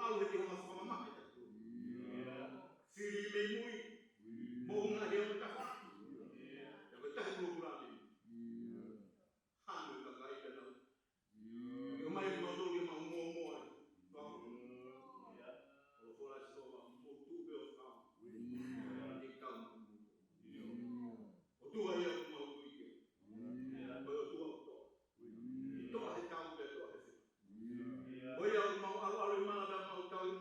alu he te honga whakamamake tatu. Whiri me mui, mo ngā hea o tawhaki. E koe tahi kurapurane. Hanu ka kai tana. E mai e mautoro ke mau mua mua e. O hora e soa mo tupe o whā. Te kau. O tua ia o mau tuike. Koe o tua o toa. I toa he tau ke toa he whina. Koe au mau alu alu mana da mau tau i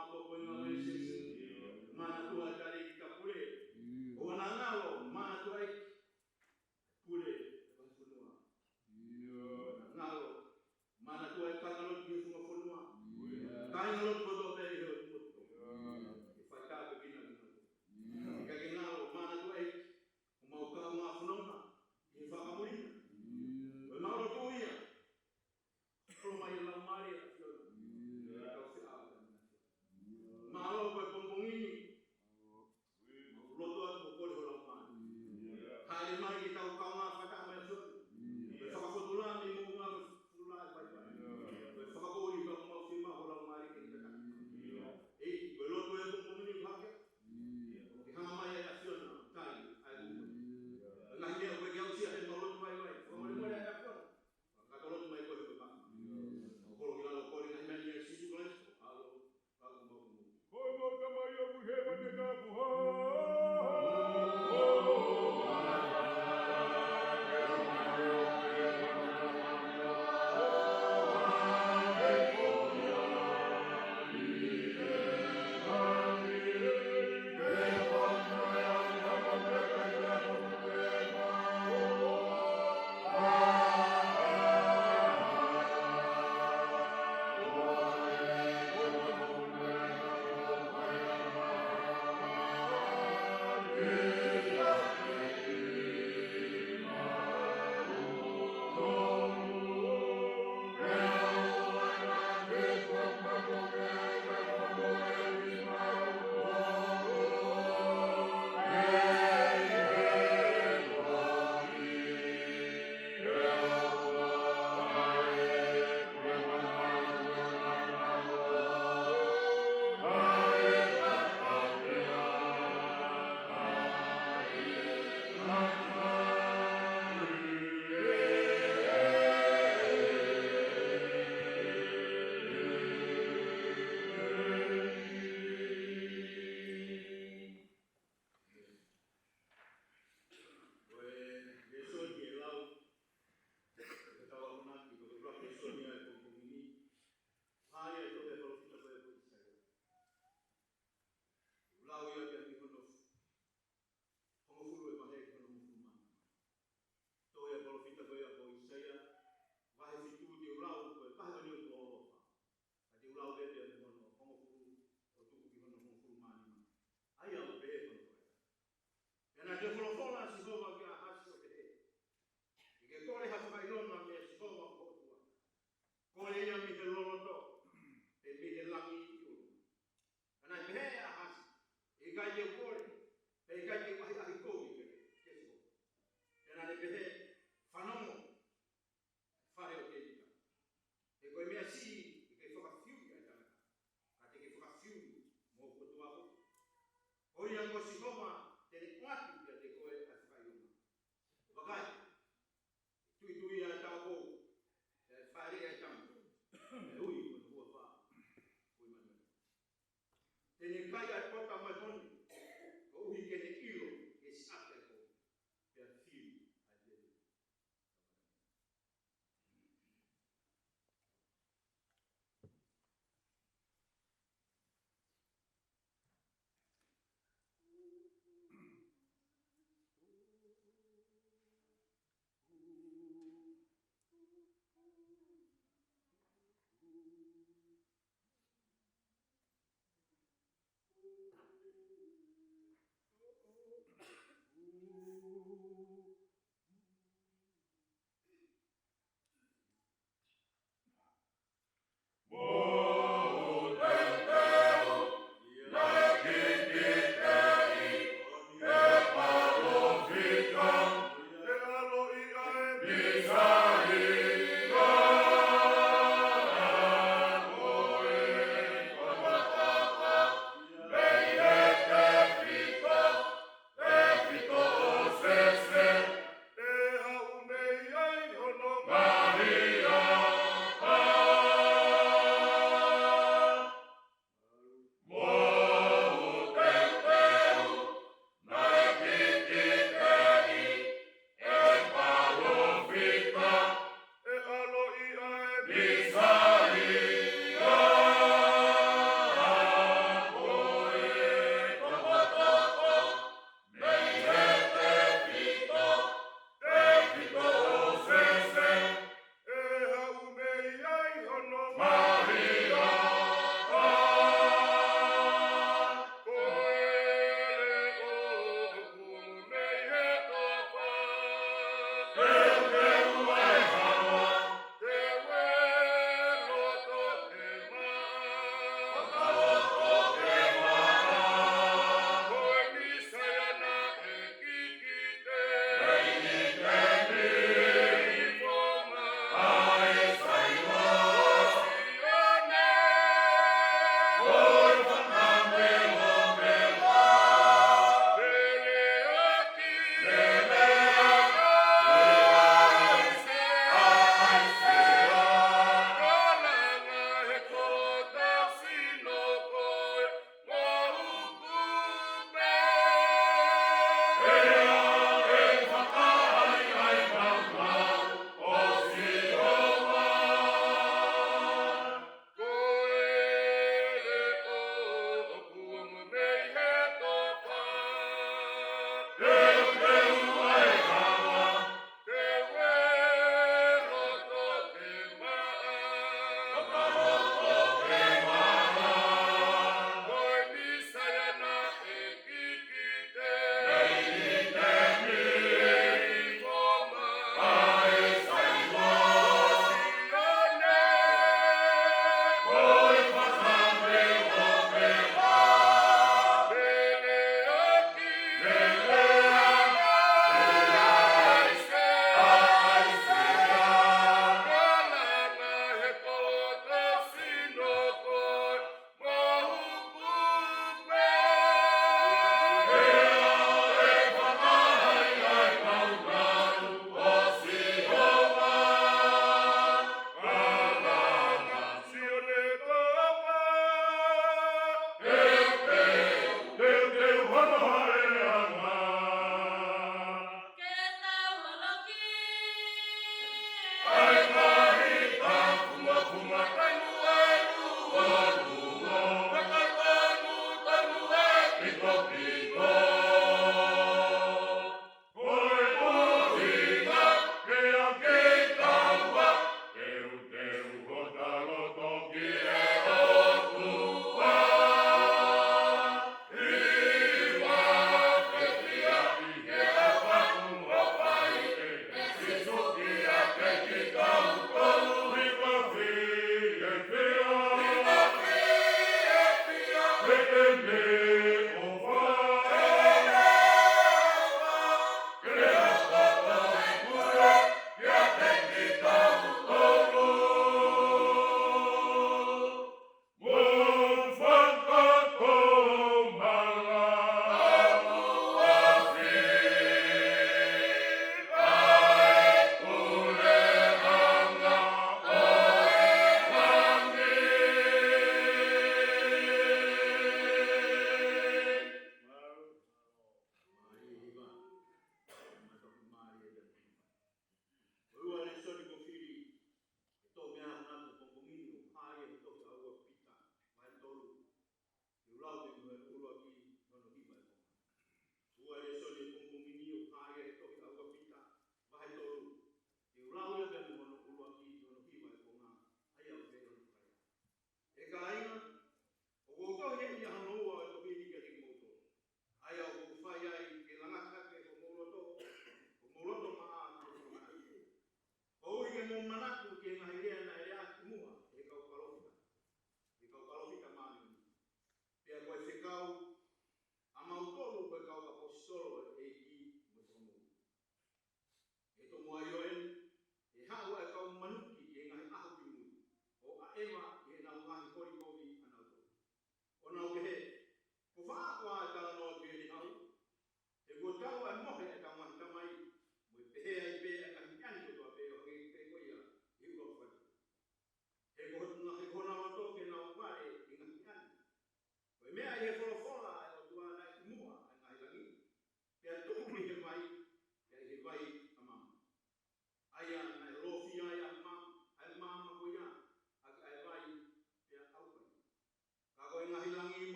mapopo nyo resesi. Mana tua dari kapule. Ona ngalo mana tua pule basunua. Ngalo mana tua kangalo dia semua funua. Kangalo bodo dari hidup. Fakta begini. Kagengalo mana tua mau kau mafunona. Ifakamuri. Ngalo tuia. Rumah yang lamari. Malo ko pong ini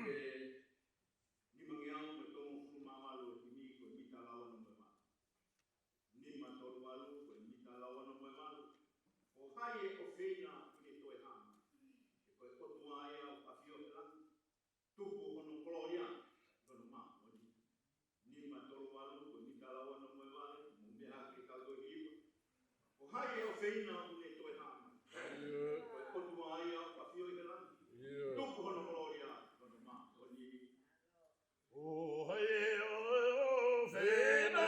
ni mangiau betongo fumamalu ini ko mita lawan no mema. Ni matol walu ko mita lawan no mema. O hai e o feina ni toe hama. Ko ko tuaia o afio la tupu hono gloria kono ma. Ni matol walu ko mita lawan no mema mo me ake ka go hiwa. O hai e o feina ni toe hama. Ko tuaia o afio la tupu hono gloria kono ma. Oh, hey, oh, feina.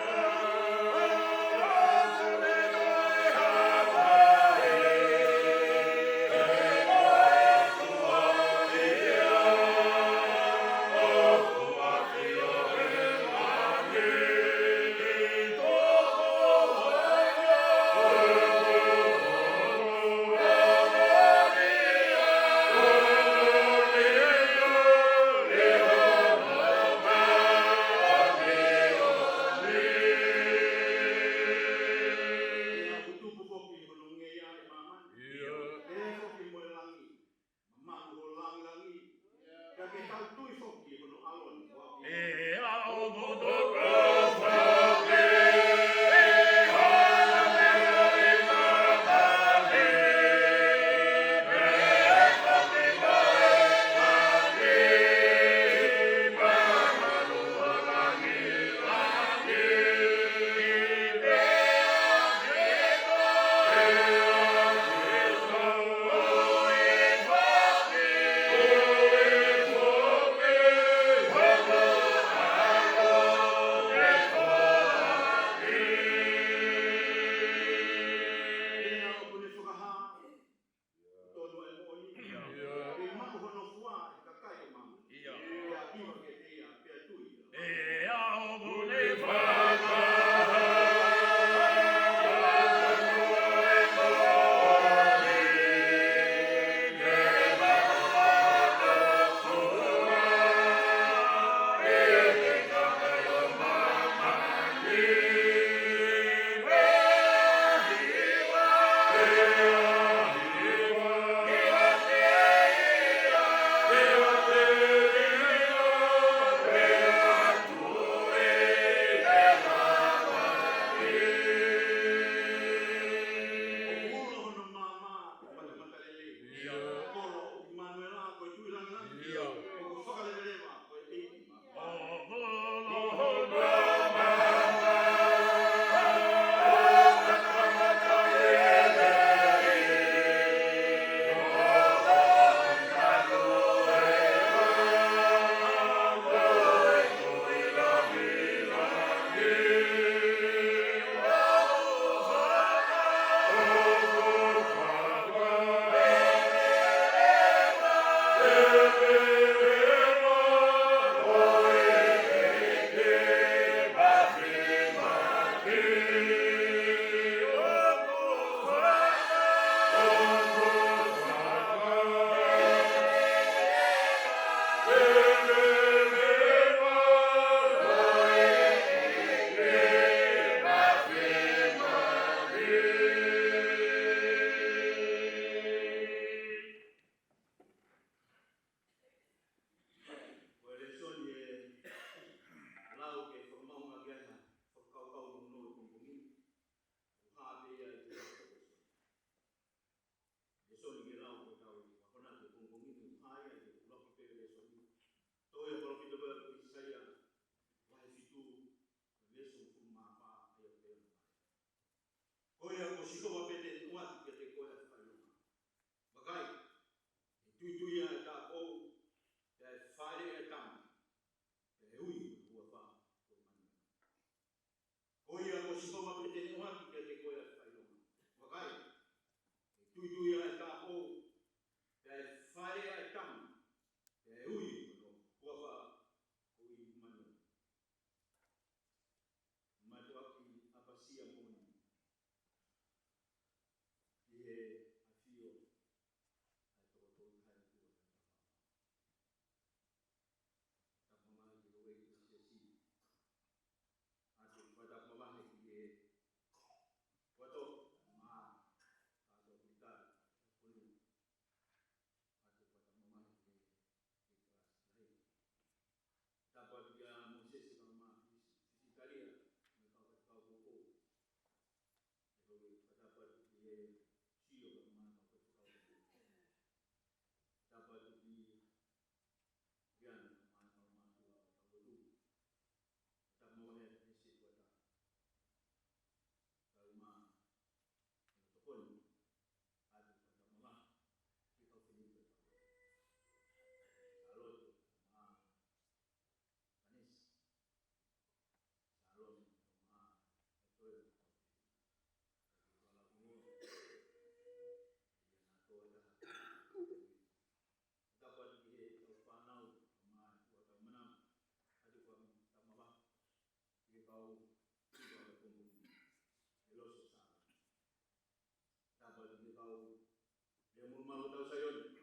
mau tahu saya ni.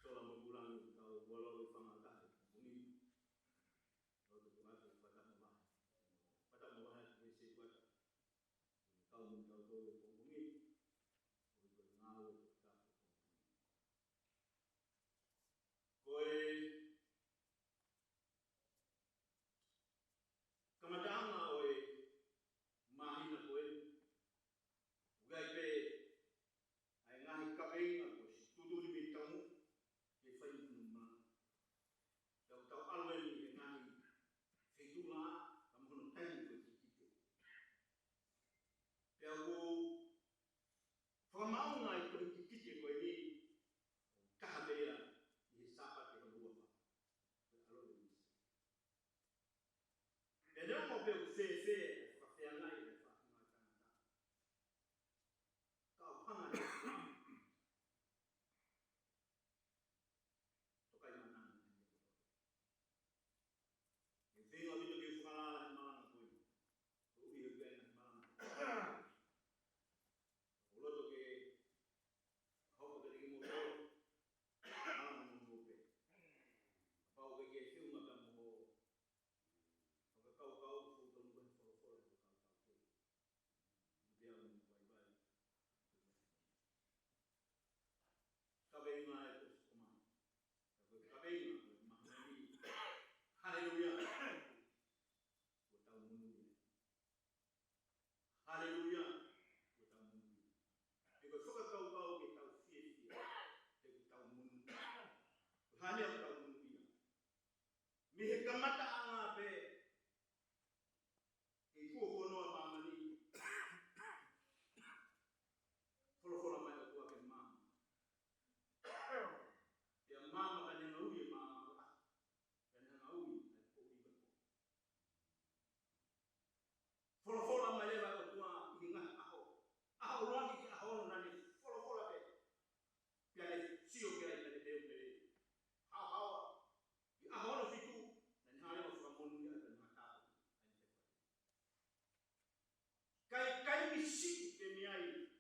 Soalnya berbulan tahu walau pengalaman ini. Kalau tu aku pada mula mesti buat. Tahu tu ini. Untuk ngau tak. Koi kemadang oi mahina koi. Ugai pe ai ngahi kabeng aku tudu di bintang ke fai numa. Tahu alwen ni ngahi fitula kamu tahu begitu. Tahu famau ngai begitu koi ni kahbeya ni sapat ke dua pa. Kalau ni. Ele mau pe fe fa ngai fa ngai kau pangan. Tokai mana. Vengo a que fala en malang koi. O vi ben en malang. O lo que ho que digo mo malang mo pe. Pau que fiu ma ka mo. O que kau fu to mo fo fo ko kau. Dia mo vai vai. Kabei mai ko kuma. Kabei mai. Haleluya. Haleluya. Iko soka kau ke tau fie. Te tau mun. Hanya tau mun dia. Mi he kamata anga pe. E ko hono mama ni. Folo mai ko ke mama. Ya mama kan yang uye mama. Kan yang uye ko iba. Folo mai ba ko tua ingat aho. Aho lagi ki aho nani folo pe. Piale sio ke ai pe de. Aho. Aho no fitu. Dan hanya masuk mun dia dan mata. Kai misi ke miai.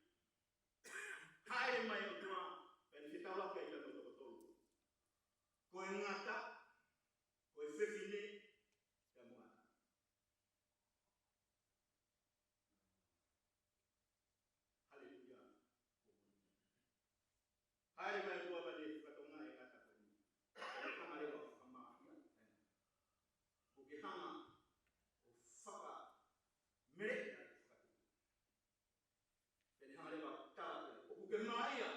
Hai mai tua. Ben kita lah kai ta betul. Ko ngata. Ko fefine ya mo. Haleluya. Hai mai tua bade katonga e kata ko ni. Kama leo kama ya. Ukihama ufaka mereka dan hal yang tahu bukan maya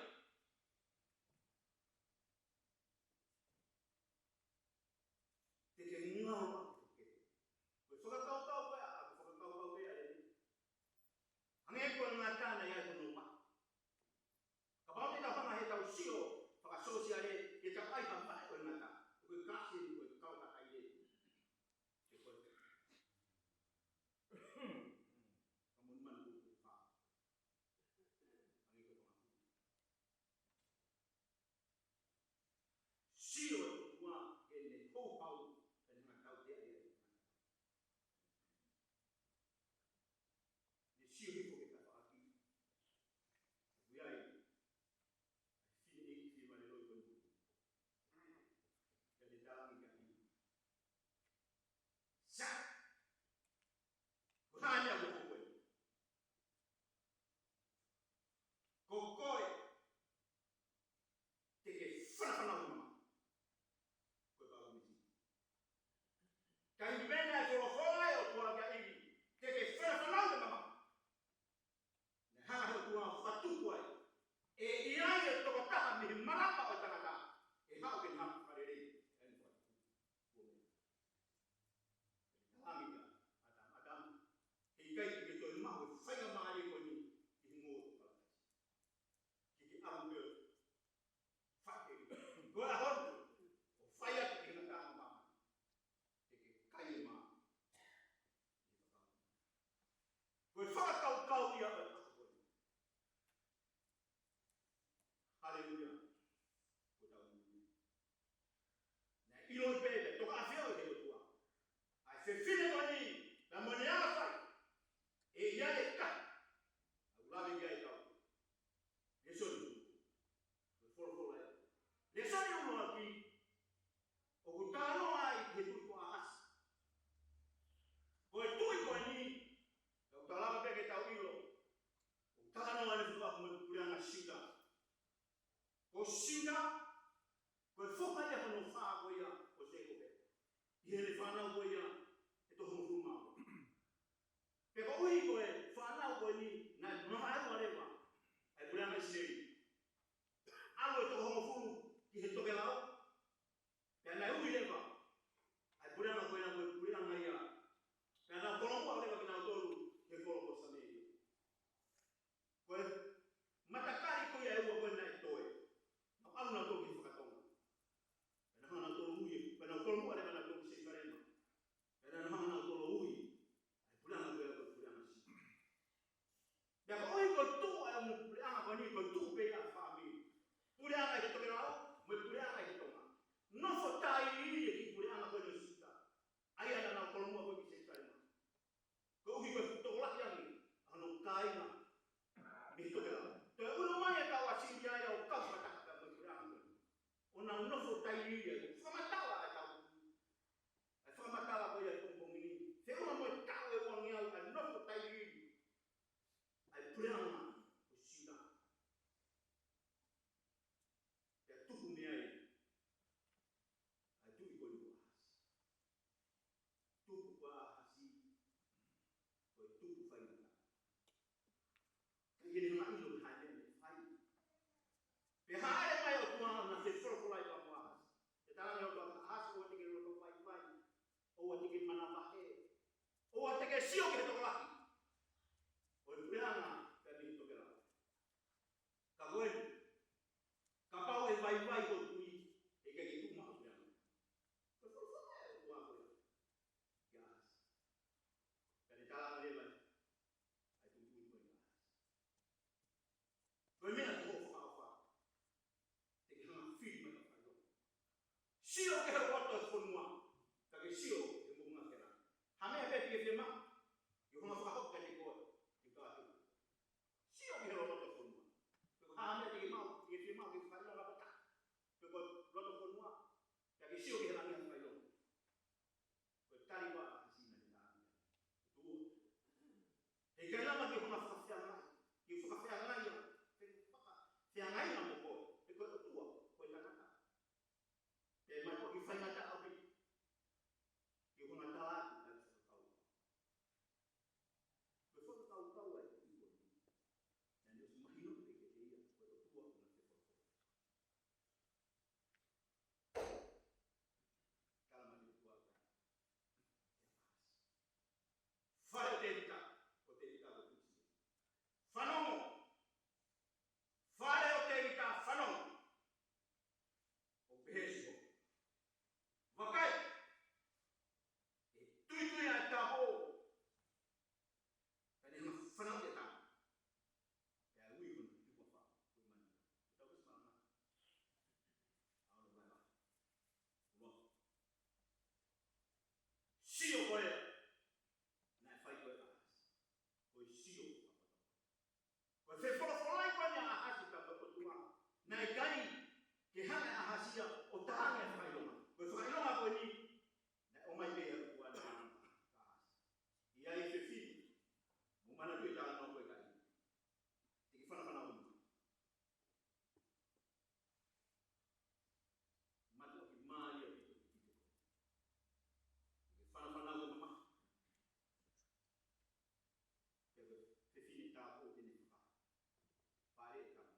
Lesoni ulo aki o kutano ai ke tu ko ahas. Ko tu ko ni o talama pe ke tawilo. O talano ale fu ko kulianga shinda. Ko shinda ko foka ya ko no fa ko ya o se ko be. Yele fa na ko ya e to ho fu ma. Pe ko ui ko e fa na ko ni na no ai ko le wa. Ai kulianga shei. Alo to ho fu ki he to ke lao. Karena itu dia pak, aku dah nak pulang ayah. Karena kalau aku ada kena tolu, ke kalau kau sendiri. Kau mata kali kau ya aku kau naik toy. Apa nak tolu kita katong? Karena nak tolu ui, karena kalau ada kena tolu sekarang. Karena nak tolu ui, pulang aku pulang sih. Dan kau ikut tu ayam pulang aku ni ikut tu bela family. Pulang lagi tu kenal, pulang lagi tu. No fotai ini ki pulang aku ni suka. Ayah nak kalau mau aku bisa cari. Kau ikut tu lah yang ni, anu kai na. Itu kan. Tapi ulama yang tahu asyik dia yang kau mata kata pulang. Orang no fotai ini dia. Sama tahu lah tahu. Sama tahu apa yang kumpul ini. Saya orang mau tahu orang yang no fotai ini. Ay pulang. Usida. Ya tu punya. Ini nak ilmu hanya fai. Behar mai o tua na se for for lai pa moa. Kita lang yo ba has o te ke lo fai fai. O te ke mana bahe. O te ke sio ke to laki. O plana ka ni to ke la. Ka buen. Ka pau e vai vai ko tui. E ke tu ma o plana. Ko for for o tua ko. Gas. Ka ni tala le lai. When men go for alpha, they can't feed me. Sio ke water for moi, kage sio e mo ngakena. Hame pe ke fema, yo ma fa hok ke ko, ke ka tu. Sio ke water for moi. Ko hame ke ma, ke fema ke fa la bata. Ko water for moi, kage sio ke la ngi fa yo. Ko tali wa sina ni ta. Tu. E ke la ma ke ko ma fa fa la. Ke fa fa la ya. Yang lain nak buat, ikut tua, kau tak kata. Jadi macam kita nak tak apa, kita nak tahu dan tahu. Betul tahu itu ikut. Dan itu semua hidup kita dia, kau tua nak sesuatu. Kalau macam tua kan, faham tak? Kau tak tahu. Faham? Fare o te ita whanau. O peheso. Wakai. E tui a taho. Kani hana whanau te tau. E a ui hana tupa wha. Ui mani. E tau kis mana. Aono mai wa. Ua. Sio koe. Nai whai koe ahas. Koe sio. Koe whewhorowhorai koe ni ahas. Nai kai ke hana ahasia o tahanga e whakailonga. Koe whakailonga koe ni, na o mai pēha kua na ahas. Ia e whiwhiri, mo mana tui tāna no koe kai. Te ki whanawhana o mua. Matu o ki maari o pito ki pito. Te ki whanawhana o mama. Te whiwhiri tāpo tene whaka. Pare e tāna.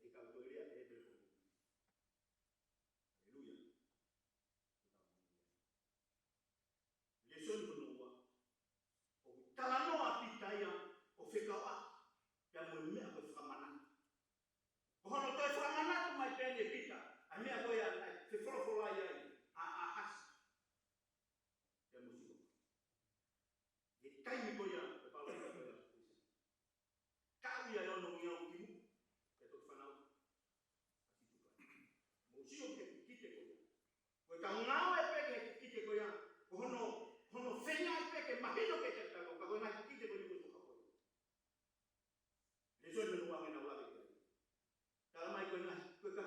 Ketika kau lihat dia berfungsi. Haleluya. Leson menua. O talano apitaya o fekawa. Ya mulme ako famana. Kono to famana to mai pene pita. Ami ako ya se forofola ya. Ahas. Ya musiko. E kai mi ko ya e pa ko ya. Kau ya no ya ukimu. Sio ke kite ko. Ko ka ngao e pe ke kite ko ya. Hono fenya e pe ke mahino ke te ka ko na kite ko ni ko ka ko. Le so no wa ngena wa ke. Kala mai ko na ko ka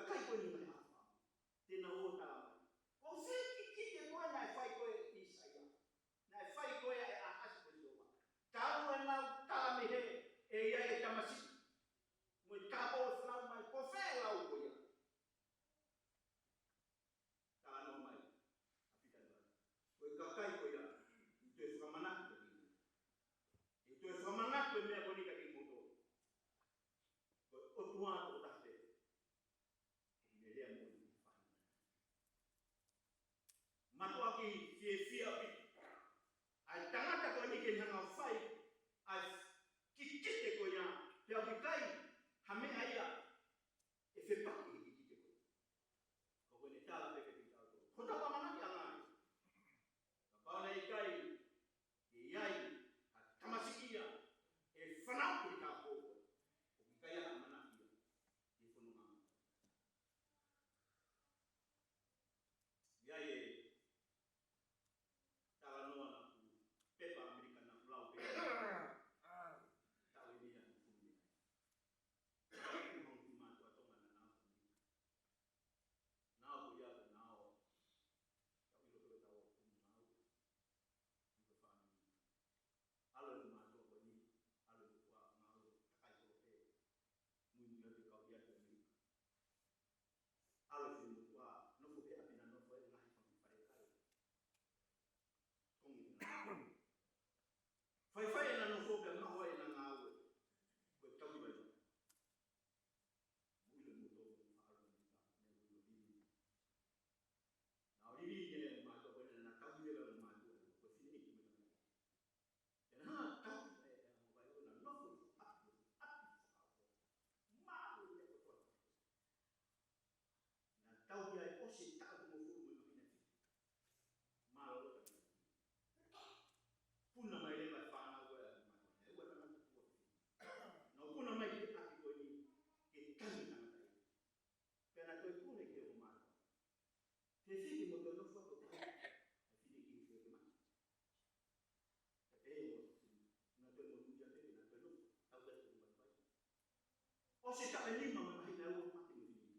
O se ka lima me mai na o mate me ni.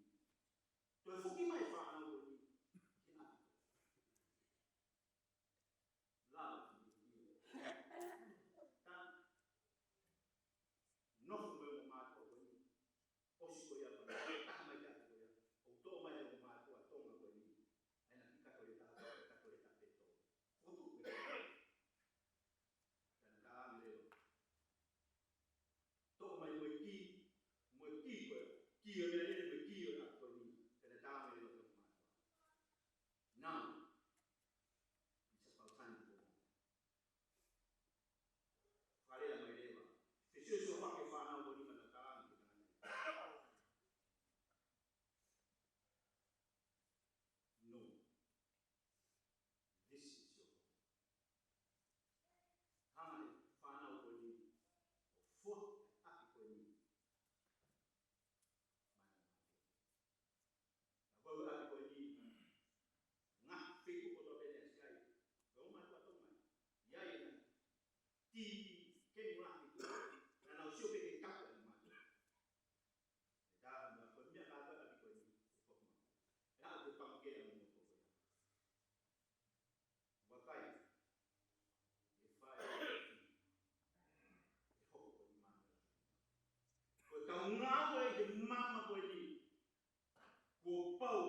To e fuki mai fa na o ni. La. Ta. No me o ma ko ni. O si ko ya pa. Ta mai ka ko ya. O to mai o ma ko to ma ko ni. Ai na ka ko le ta peto. O tu. Dan ka me le. To mai mo ki ko. Ki o le le ki o na ko ni. Te ta me le to ma. Now, it's about time to go. Fare la maileva. Se io sono qua che fa una buona da no. This is your home. Kama fa una buona for happy for me. Agora happy for me. Na feito ko to bene sai. Ko ma ko to mai. Ya ya. Ti ke ni la ki. Na na sio pe ke ka ko ni ma. Da na ko mi ka ko happy for me. Ya ko pa ke na mo ko. Wakai. Ngāwe te mama koe ni, ko pau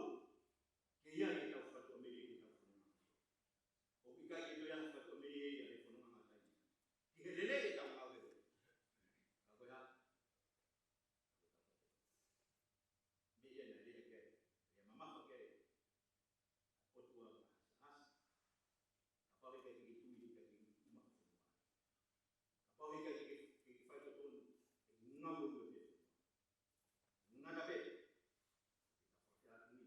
ke ia ke tau whatua meri ke tau whanonga. O ki kai ke toi anu whatua meri e ia ke whanonga tai. Ki he rele ke tau ngāwe koe. Ka koe ha. Me ia na rea kere. Rea mamaha kere. O tua hasa. Ka pau heka ke tui heka ke uma whanonga. Ka pau heka ke whaito tonu. E ngāwe koe te. Ngaka pe. Amen.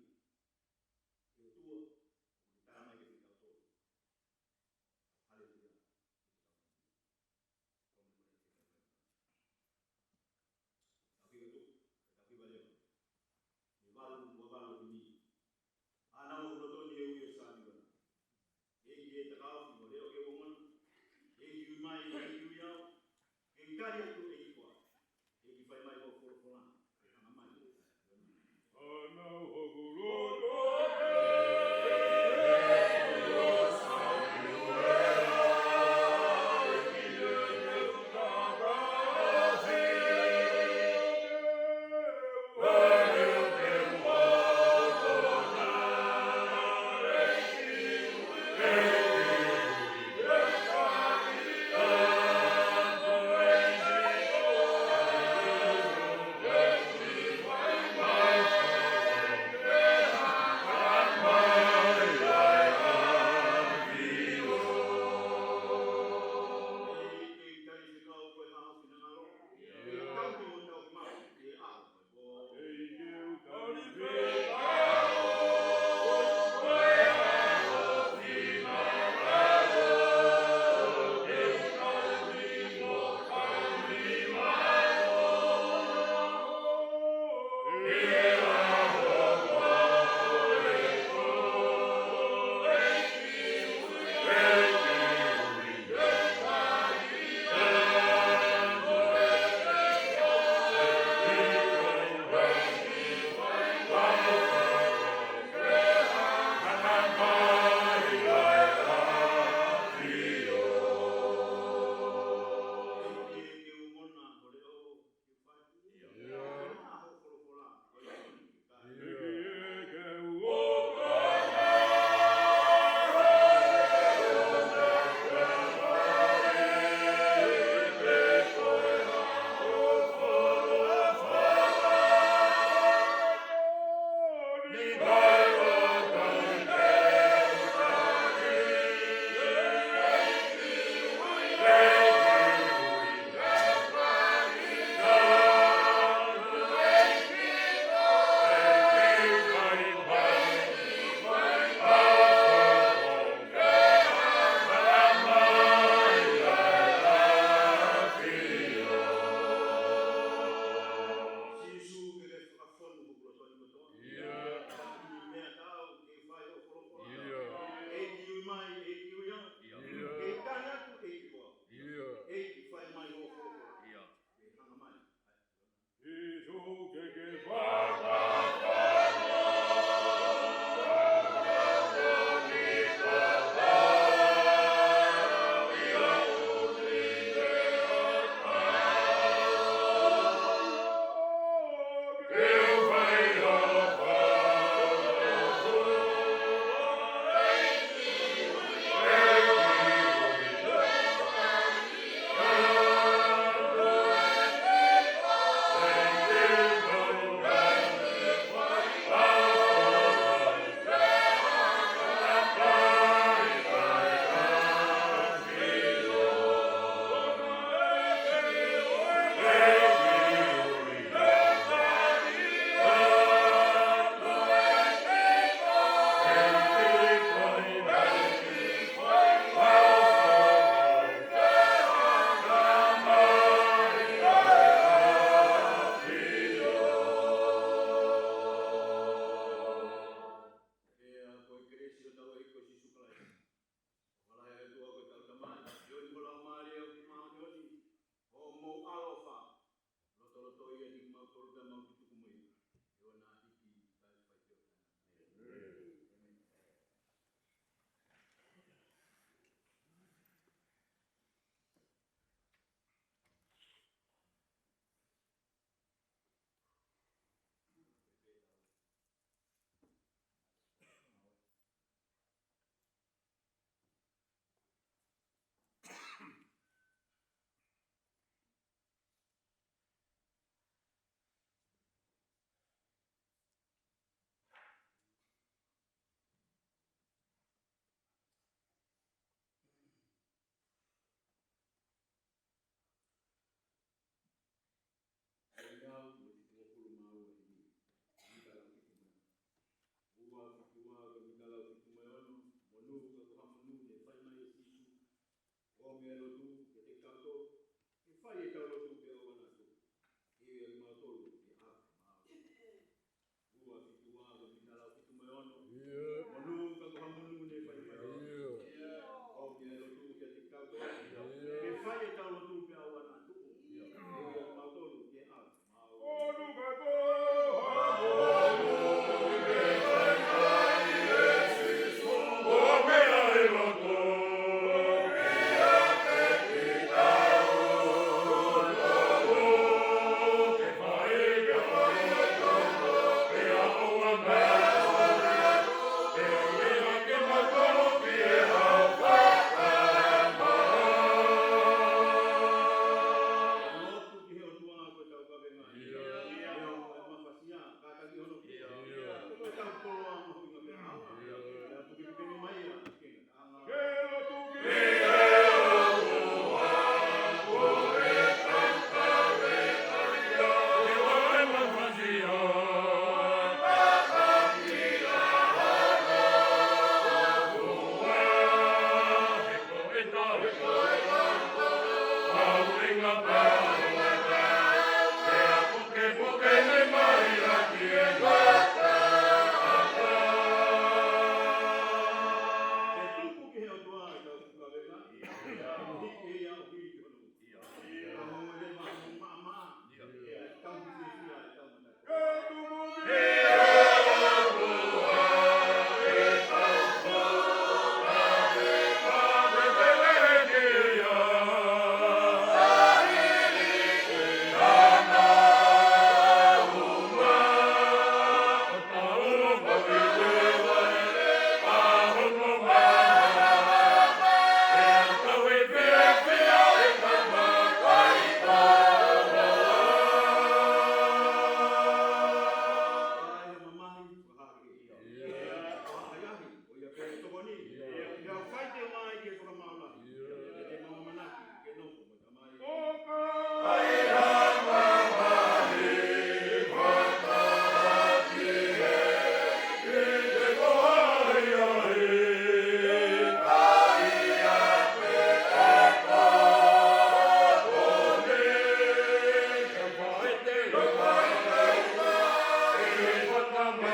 Oh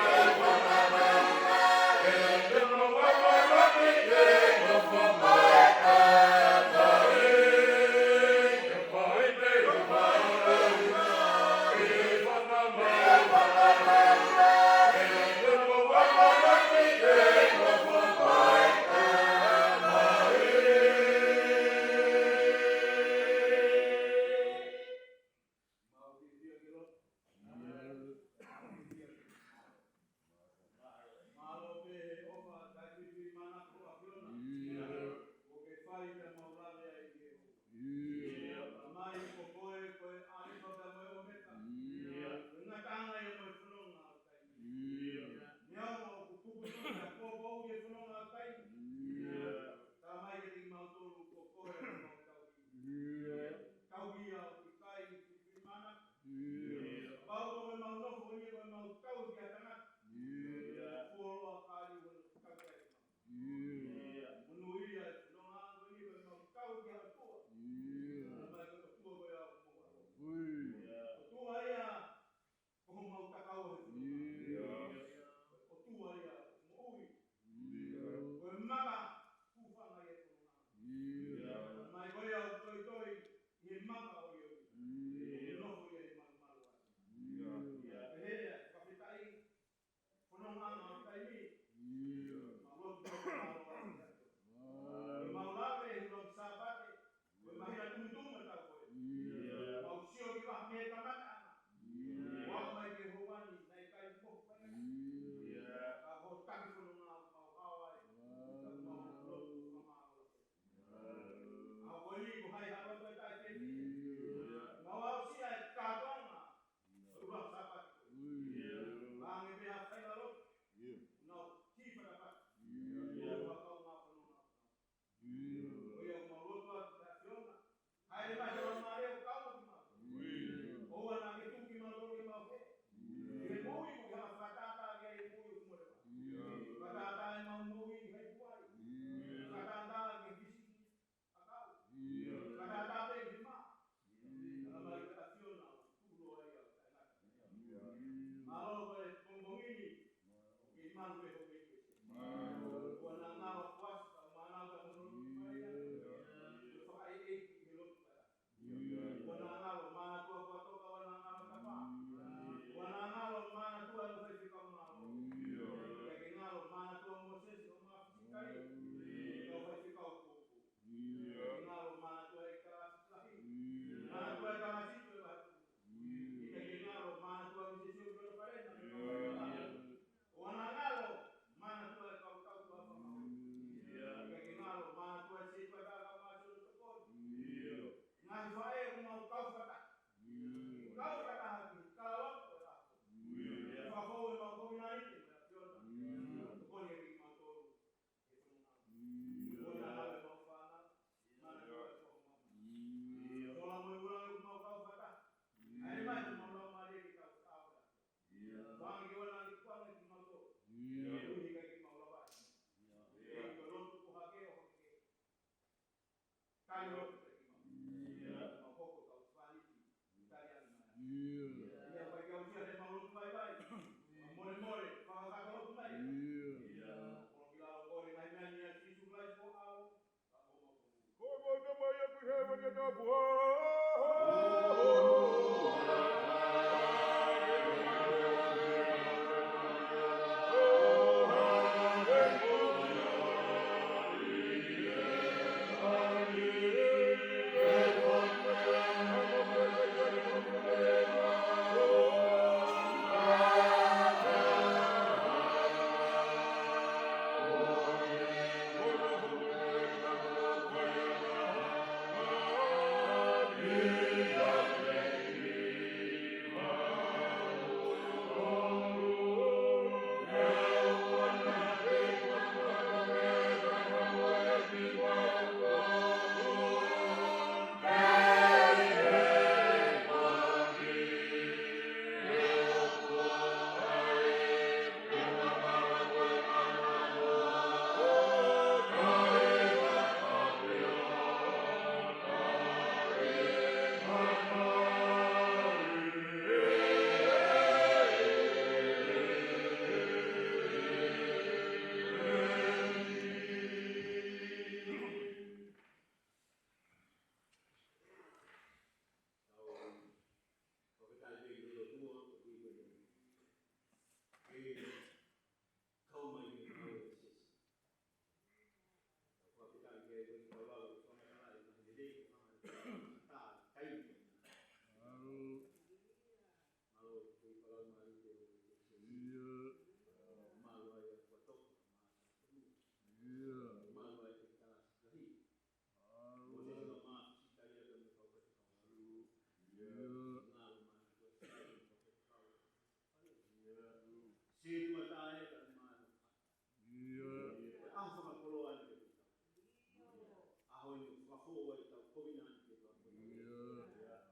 whakafo e tau kovina ni ke tau.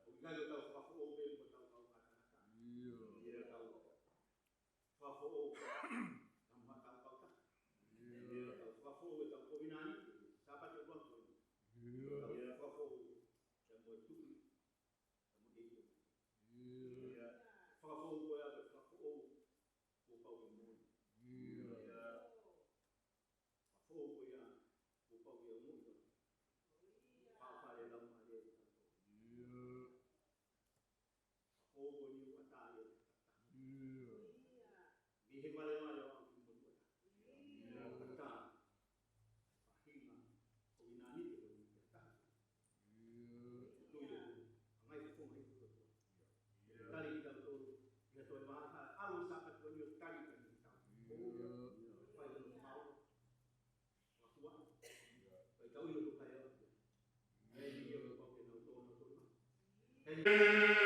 O kai o tau whakafo o pe mo tau kau katanaka. Ia tau whakafo o tau tau kau ka. Ia tau whakafo e tau kovina ni ke sapa te roto. Tau whakafo te mo tui. Te mo eio. Whakafo ko e ave whakafo o pau ke moi. Whakafo ko e o pau ke moi. Whakafare lau mare. Whakafo ni o atare. Mi he male mai o au ki mo tua. Kata. Whahinga. O ina ni te o kata. Tuile. Angai ko mai ko tua. Tari ki tau tōru. Ia toi maha. Alu sapa tōru o tari ka ni tau. Whai tōru mau. Whatua. Whai tau ino ko kai au. Hei ni o pau ke nau tōna tōna. Hei.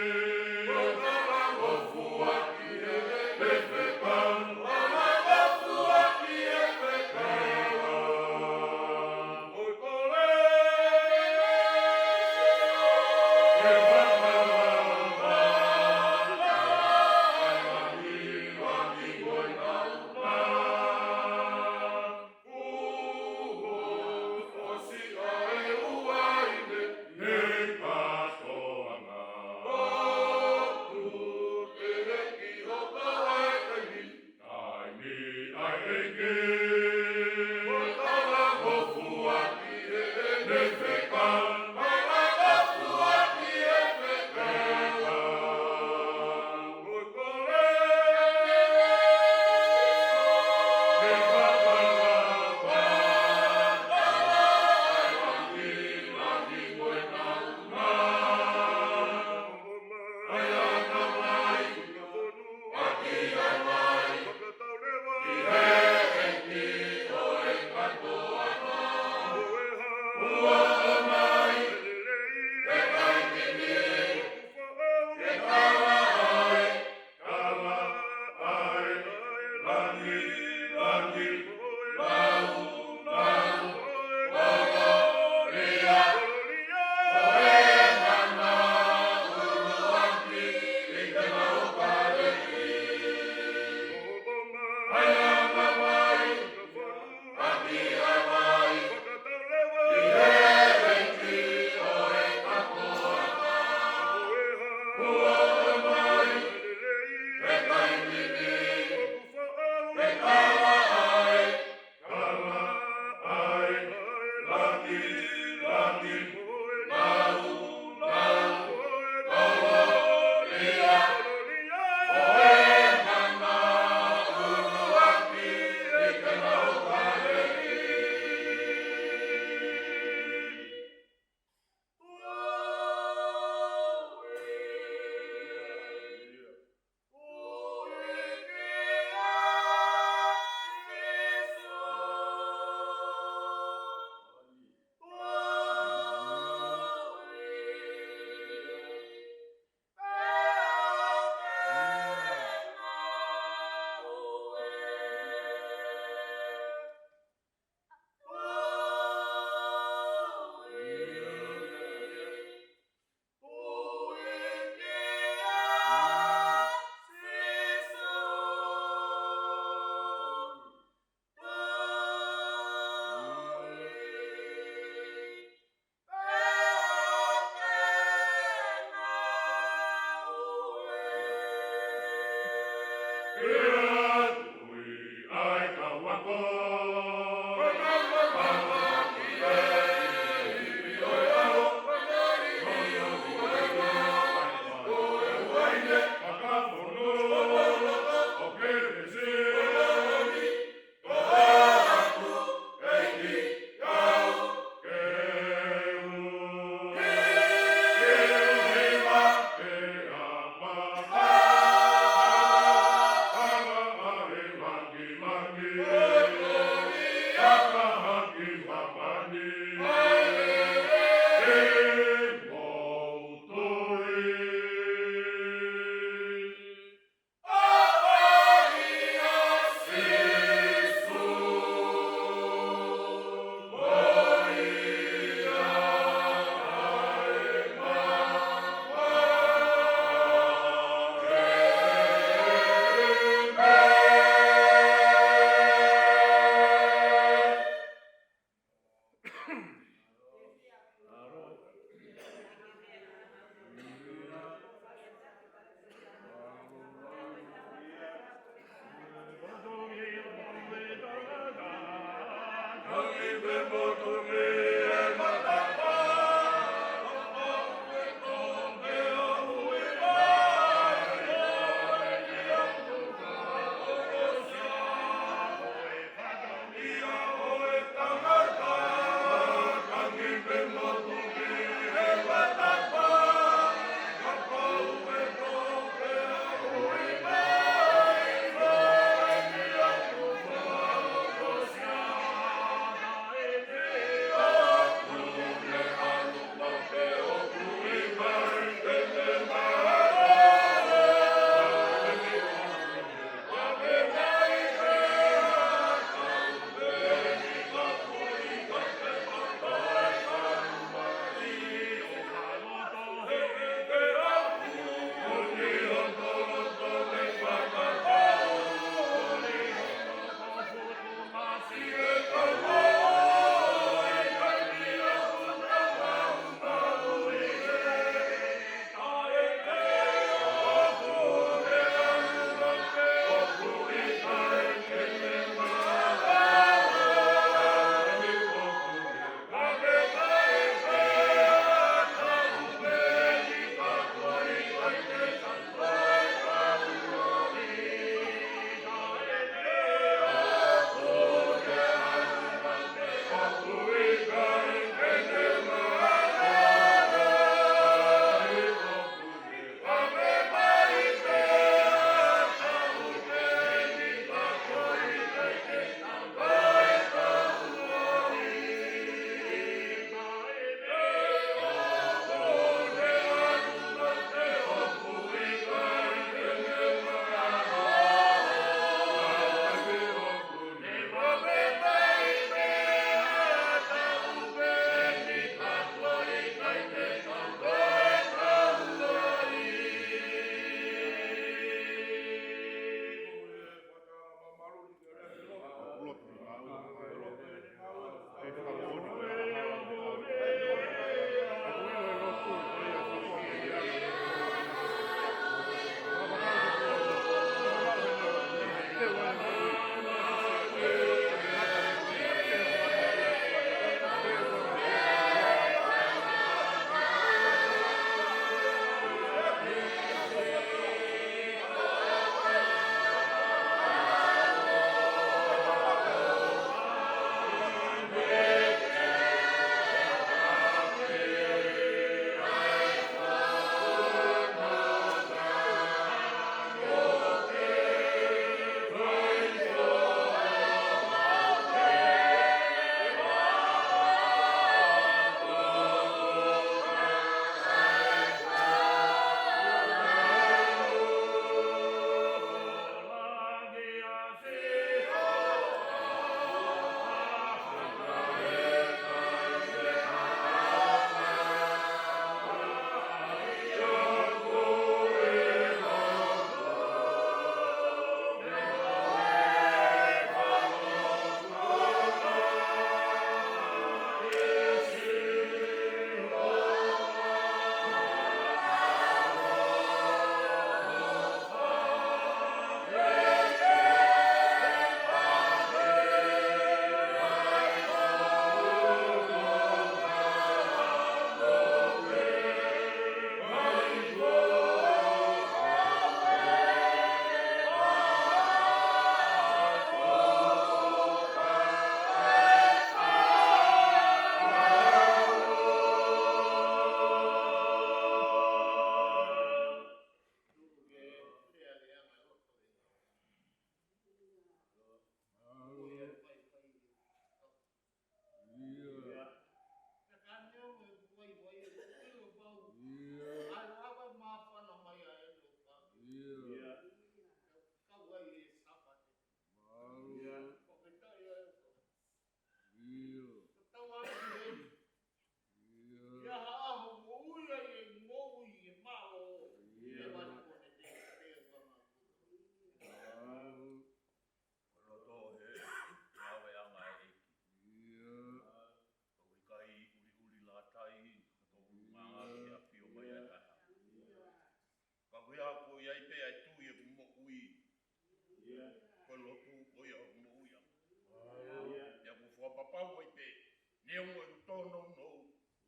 Neo mo tono no.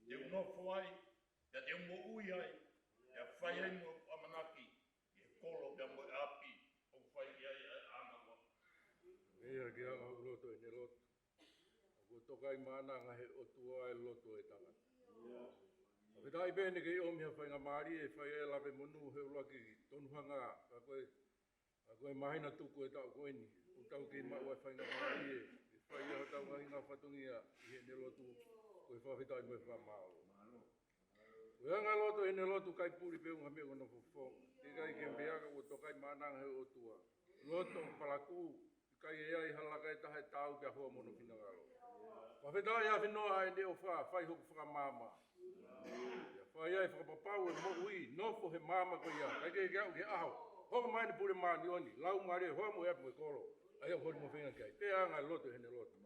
Te no foi. Ya te mo ui ai. Ya fai ai mo amanaki. E kolo ya mo api. O fai ai ana wa. Ia ki anga loto e ne loto. Ako tokai mana nga he otua e loto e tanga. Whitai pēne kei omi ha whainga maari e whai e lawe monu he ulaki tonuhanga. A koe mahina tuku e tau koeni. O tau kei mau e whainga maari e whai e tau ngai ngā whatungia i he ne loto. Koe whawhitai mo e whamao. Koe anga loto e ne loto kai puri peunga me kono fofo. Te kai ke mbeaka o tokai mana nga he otua. Loto palaku. Kai e ai halaka e tahe tau kia hoa mono pinagalo. Whawhitai a whinoa e neo wha, whai hoku whakamama. Whai ai whakapapau e mo ui, nofo he mama ko ia. Kai ke kiau ke aho. Hoko mai ne pure maa ni oni. Lau maare hoa mo eapu e koro. Ai au hori mo whenga kai. Te anga loto hene loto.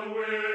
Free.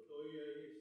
toi e